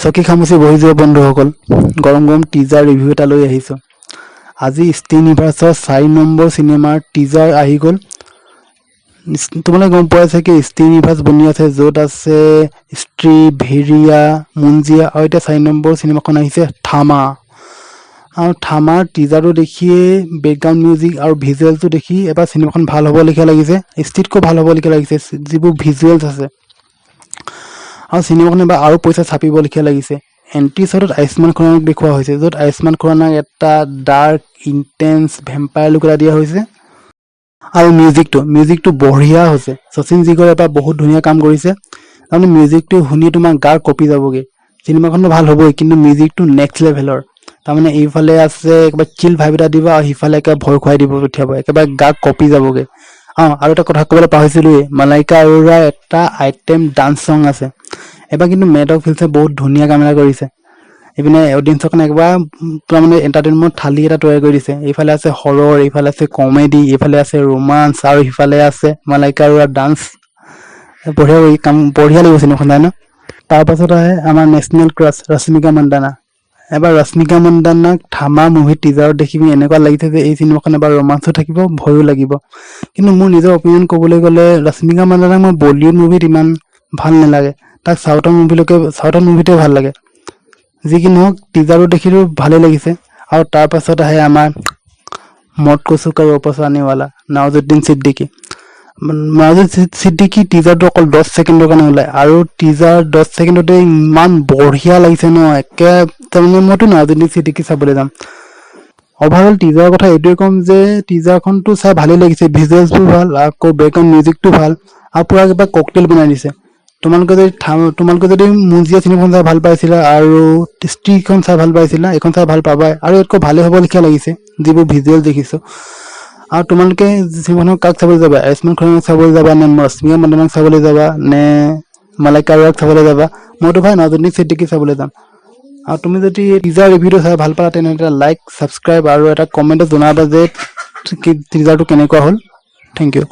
চকী খামুচি বহি যোৱা বন্ধুসকল, গৰম গৰম টিজাৰ ৰিভিউ এটা লৈ আহিছোঁ। আজি ষ্টিন ইউনিভাৰ্ছৰ 4 নম্বৰ চিনেমাৰ টিজাৰ আহি গ'ল। তোমালোকে গম পোৱা চাগে ষ্টিন ইউনিভাৰ্ছ বনি আছে, য'ত আছে স্ত্ৰী, ভেৰিয়া, মুঞ্জিয়া আৰু এতিয়া 4 নম্বৰ চিনেমাখন আহিছে থামা। আৰু থামাৰ টিজাৰটো দেখিয়ে বেকগ্ৰাউণ্ড মিউজিক আৰু ভিজুৱেলটো দেখি এবাৰ চিনেমাখন ভাল হ'ব লেখীয়া লাগিছে, ষ্টিতকৈ ভাল হ'ব লেখীয়া লাগিছে যিবোৰ ভিজুৱেলছ আছে। আৰু চিনেমাখন এবাৰ আৰু পইচা ছাপিব লেখীয়া লাগিছে। এণ্ট্ৰি শ্বটত আয়ুষ্মান খুৰানাক দেখুওৱা হৈছে, য'ত আয়ুষ্মান খুৰানাক এটা ডাৰ্ক ইণ্টেন্স ভেম্পায়াৰ লুক এটা দিয়া হৈছে। আৰু মিউজিকটো বঢ়িয়া হৈছে। শচীন জিগৰে এটা বহুত ধুনীয়া কাম কৰিছে। তাৰমানে মিউজিকটো শুনি তোমাৰ গাৰ কঁপি যাবগৈ। চিনেমাখনটো ভাল হ'বই, কিন্তু মিউজিকটো নেক্সট লেভেলৰ। তাৰমানে এইফালে আছে একেবাৰে চিল ভাইব এটা দিব, আৰু সিফালে একেবাৰে ভয় খুৱাই দিব পঠিয়াব, একেবাৰে গাত কঁপি যাবগৈ। আৰু এটা কথা ক'বলৈ পাহৰিছিলোঁৱেই, মালাইকা আৰোৰাৰ এটা আইটেম ডান্স ছং আছে। এবাৰ কিন্তু মেড অফ ফিল্ছে বহুত ধুনীয়া কাম এটা কৰিছে। এইপিনে অডিয়েঞ্চৰ কাৰণে একবাৰ তাৰমানে এণ্টাৰটেইনমেণ্ট থালি এটা তৈয়াৰ কৰি দিছে। এইফালে আছে হৰৰ, এইফালে আছে কমেডি, এইফালে আছে ৰোমাঞ্চ, আৰু সিফালে আছে মালাইকা আৰোৰাৰ ডান্স। বঢ়িয়া লাগিব চিনেমাখন চাই ন। তাৰপাছত আহে আমাৰ নেশ্যনেল ক্ৰাছ ৰশ্মিকা মন্দানা। এবাৰ ৰশ্মিকা মন্দানাক থামা মুভি টিজাৰত দেখিবি এনেকুৱা লাগিছে যে এই চিনেমাখন এবাৰ ৰোমাঞ্চো থাকিব, ভয়ো লাগিব। কিন্তু মোৰ নিজৰ অপিনিয়ন ক'বলৈ গ'লে ৰশ্মিকা মন্দানাক মই বলিউড মুভিত ইমান ভাল নালাগে, তাক চাউথৰ মুভিতে ভাল লাগে। যি কি নহওক টিজাৰটো দেখিলেও ভালেই লাগিছে। আৰু তাৰপাছত আহে আমাৰ মদ কচু কা ৱাপছ আনেৱালা নৱাজুদ্দিন ছিদ্দিকী। নৱাজুদ্দিন ছিদ্দিকী টিজাৰটো অকল 10 ছেকেণ্ডৰ কাৰণে ওলায়, আৰু টিজাৰ 10 ছেকেণ্ডতে ইমান বঢ়িয়া লাগিছে ন। তাৰমানে মইতো নৱাজুদ্দিন ছিদ্দিকী চাবলৈ যাম। অভাৰঅল টিজাৰৰ কথা এইটোৱে ক'ম যে টিজাৰখনটো চাই ভালেই লাগিছে, ভিজুৱেলছবোৰ ভাল, আকৌ বেকগ্ৰাউণ্ড মিউজিকটো ভাল, আৰু পূৰা কিবা ককটেইল বনাই দিছে। তোমালোকে যদি মুঞ্জিয়া চিনেমাখন চাই ভাল পাইছিলা আৰু স্ত্ৰীখন চাই ভাল পাইছিলা, এইখন চাই ভাল পাবাই, আৰু ইয়াতকৈ ভালেই হ'ব লেখীয়া লাগিছে যিবোৰ ভিজুৱেল দেখিছোঁ। আৰু তোমালোকে চিনেমাখনক কাক চাবলৈ যাবা? আয়ুষ্মান খুৰানাক চাবলৈ যাবা, নে ৰশ্মিকা মন্দানাক চাবলৈ যাবা, নে মালাইকা আৰোৰাক চাবলৈ যাবা? মইতো ভাই নৱাজুদ্দিন ছিদ্দিকী চাবলৈ যাম। আৰু তুমি যদি টিজাৰ ৰিভিউটো চাই ভাল পালা, তেনেহ'লে লাইক, ছাবস্ক্ৰাইব আৰু এটা কমেণ্টত জনাবা যে টিজাৰটো কেনেকুৱা হ'ল। Thank U.